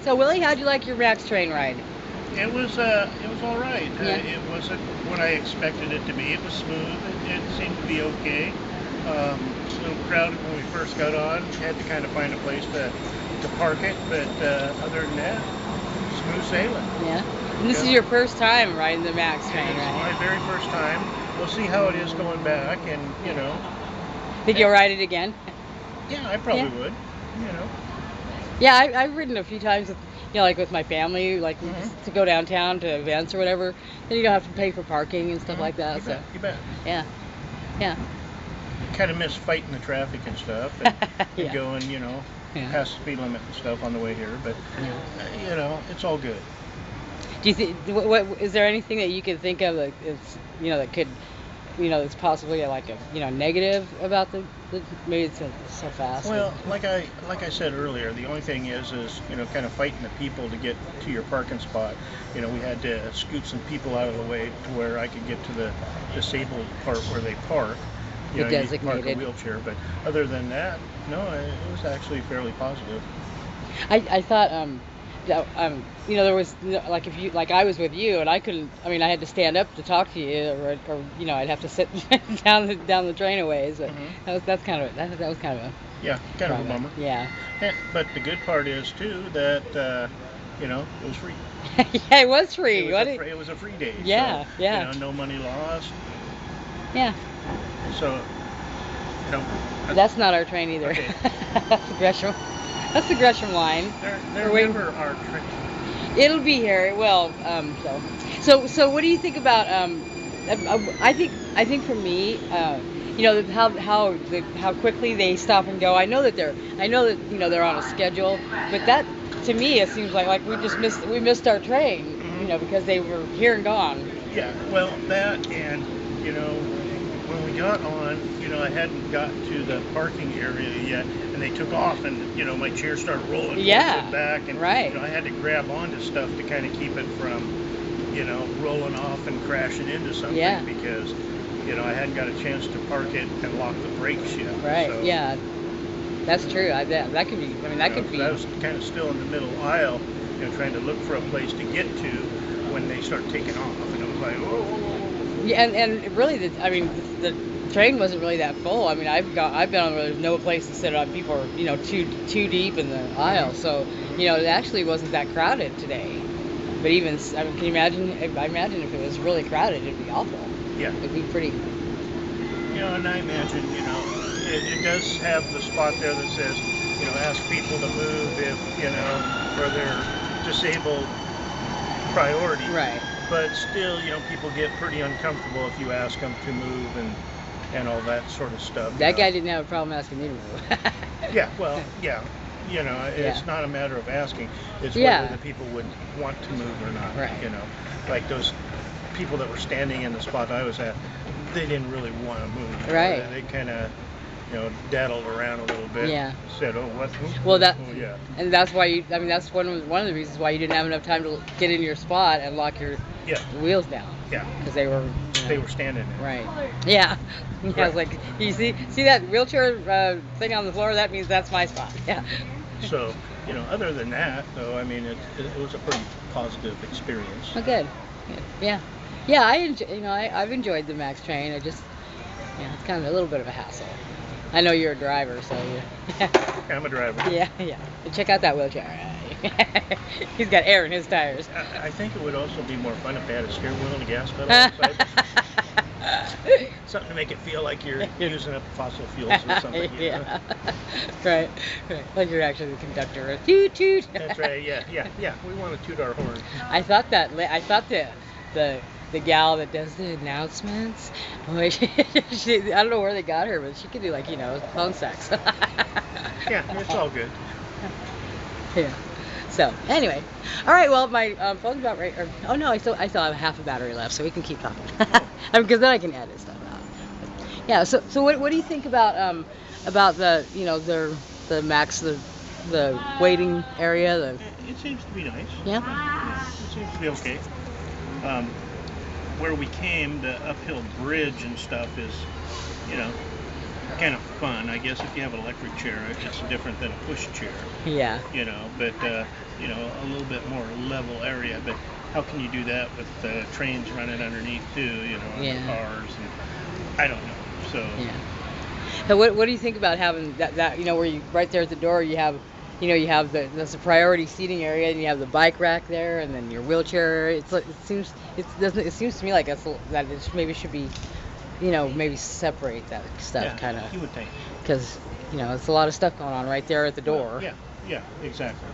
So Willie, how'd you like your Max train ride? It was all right. Yeah. It wasn't what I expected it to be. It was smooth. It seemed to be okay. A little crowded when we first got on. Had to kind of find a place to park it, but other than that, smooth sailing. Yeah. And this is Yeah. your first time riding the Max It train, is my right? very first time. We'll see how it is going back, and Think eh, you'll ride it again? yeah, I Yeah. probably would. You know. Yeah, I've ridden a few times with, like with my family, like Hmm. just to go downtown to events or whatever. Then you don't have to pay for parking and stuff Hmm. like that. You So bet. You bet. yeah, yeah, Kind of miss fighting the traffic and stuff, and yeah, going, yeah, past the speed limit and stuff on the way here. But yeah. it's all good. Do you think what is there anything that you could think of that it's that could that's possibly like a negative about the maybe it's so fast or Well, like I said earlier, the only thing is kind of fighting the people to get to your parking spot. We had to scoot some people out of the way to where I could get to the disabled part where they park. the You need to park a designated? wheelchair, but other than that, no, it was actually fairly positive. I thought that there was like if you like I was with you and I couldn't I had to stand up to talk to you or I'd have to sit down the train a ways but Hmm. that's kind of that was kind of a Yeah, kind of a drawback. bummer. Yeah. But the good part is too that it was free. Yeah, it was free. It was a free day, so Yeah, yeah, no money lost. yeah. So you know, That's not our train either. okay, That's the Gresham. That's the Gresham line. there We're waiting. never are trick. It'll be here. It will. So what do you think about? I think for me, how quickly they stop and go. I know that they're on a schedule, but that to me it seems like we missed our train. Hmm. Because they were here and gone. Yeah, well, that and you know, when we got on, I hadn't got to the parking area yet, and they took off, and my chair started rolling forward Yeah. and back, and Right. I had to grab onto stuff to kind of keep it from, rolling off and crashing into something Yeah. because, I hadn't got a chance to park it and lock the brakes yet. Right. So, Yeah. That's true. That could be. That could be. I was kind of still in the middle aisle, trying to look for a place to get to when they start taking off, and it was like, whoa, whoa, whoa, whoa. Yeah, and really, the train wasn't really that full. I've been on where there's no place to sit on. People are too deep in the aisle, Mhm. so Mhm. it actually wasn't that crowded today. But can you imagine? I imagine if it was really crowded, it'd be awful. Yeah. It'd be pretty. And I imagine, it does have the spot there that says, ask people to move if, for their disabled priority. Right. But still, people get pretty uncomfortable if you ask them to move and all that sort of stuff. That guy didn't have a problem asking me to move. Yeah, well, yeah. Yeah. It's not a matter of asking, it's whether Yeah. the people would want to move or not. Right. Like those people that were standing in the spot I was at, they didn't really want to move. Right. They kind of, daddled around a little bit. Yeah. Said, "Oh, what?" Well, Oh, yeah. and that's why that's one of the reasons why you didn't have enough time to get in your spot and lock your Yeah. wheels down Yeah. because they were. They were standing there. Right. Yeah. Yeah. I was like, you see that wheelchair thing on the floor? That means that's my spot. Yeah. So, other than that, though, I mean, it was a pretty positive experience. Oh, good. Good. Yeah. Yeah. I've enjoyed the Max train. It's kind of a little bit of a hassle. I know you're a driver, so you. I'm a driver. Yeah. Yeah. But check out that wheelchair. He's got air in his tires. I think it would also be more fun if they had a steering wheel and a gas pedal outside. Something to make it feel like you're using up fossil fuels or something. Yeah. Right. Right. Like you're actually the conductor. Toot toot. That's right. Yeah. We want to toot our horn. I thought the gal that does the announcements, boy, I don't know where they got her, but she could do phone sex. Yeah, it's all good. Yeah. So anyway, all right. Well, my phone's about right. Oh no, I still have half a battery left, so we can keep talking. Oh. Because then I can edit stuff out. Yeah. So what do you think about the the Max the waiting area It seems to be nice. yeah. It seems to be okay. Um, where we came, the uphill bridge and stuff is, kind of fun. I guess if you have an electric chair, it's different than a push chair. Yeah. But a little bit more level area. But how can you do that with trains running underneath too? And Yeah. cars, and I don't know. So Yeah. So what do you think about having that where you right there at the door you have that's a priority seating area, and you have the bike rack there, and then your wheelchair. It seems to me like that maybe should be, maybe separate that stuff yeah, kind of, you would think. because it's a lot of stuff going on right there at the door. Yeah, exactly.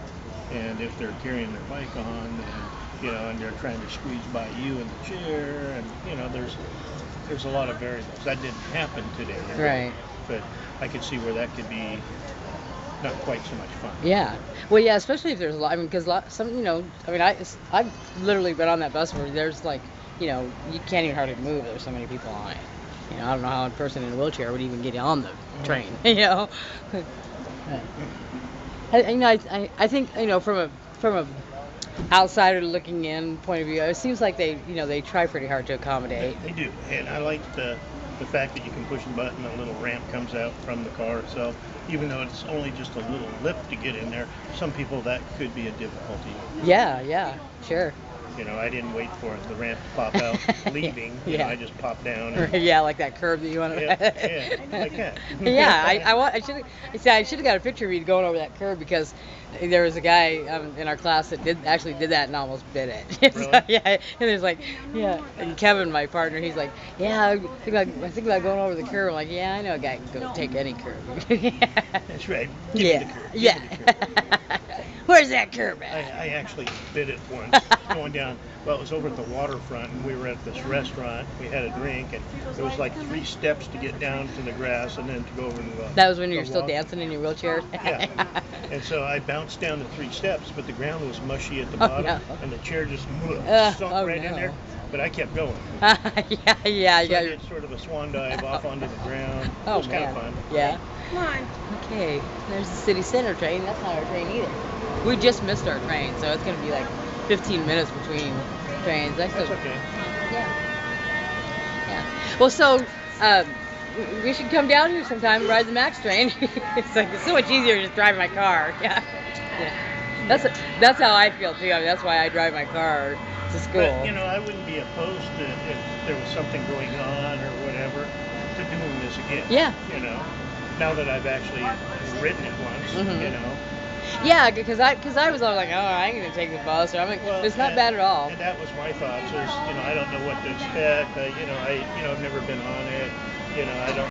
And if they're carrying their bike on, and they're trying to squeeze by you in the chair, and there's a lot of variables. That didn't happen today. Right. But I could see where that could be not quite so much fun. Yeah. Well, yeah, especially if there's a lot. I mean, because I've literally been on that bus where there's you can't even hardly move. There's so many people on it. I don't know how a person in a wheelchair would even get on the train. I think from a outsider looking in point of view, it seems like they try pretty hard to accommodate. They do, and I like the fact that you can push a button, a little ramp comes out from the car itself. Even though it's only just a little lift to get in there, some people that could be a difficulty. Yeah, sure. I didn't wait for the ramp to pop out leaving. Yeah. I just popped down. And, Yeah, like that curve that you want to. yeah, like that. Yeah, I should have got a picture of you going over that curve, because there was a guy in our class that did that and almost bit it. Really? So, yeah, and there's and Kevin, my partner, he's like, yeah, I think about going over the curve. I'm like, yeah, I know a guy can go take any curve. That's right. Give me the curve. Give me the curve. Where's that curve at? I actually bit it once going down. Well, it was over at the waterfront, and we were at this restaurant. We had a drink, and it was like 3 steps to get down to the grass and then to go over to the. That was when you were still dancing in your wheelchair? Yeah. And so I bounced down the 3 steps, but the ground was mushy at the bottom, no. and the chair just sunk right in there. But I kept going. Yeah. So I did sort of a swan dive off onto the ground. It Oh, was kind man. of fun. Yeah. Come on. Okay, there's the city center train. That's not our train either. We just missed our train, so it's going to be like 15 minutes between trains. That's okay. Yeah. Well, so we should come down here sometime and ride the Max train. It's so much easier just driving my car. Yeah. That's how I feel too. I mean, that's why I drive my car to school. But, I wouldn't be opposed to if there was something going on or whatever to doing this again. Yeah. Now that I've actually ridden it once, Mhm. Yeah, because I was all like, oh, I ain't gonna take the bus, or I'm like, it's not bad at all. And that was my thoughts. Is I don't know what to expect. I've never been on it. I don't.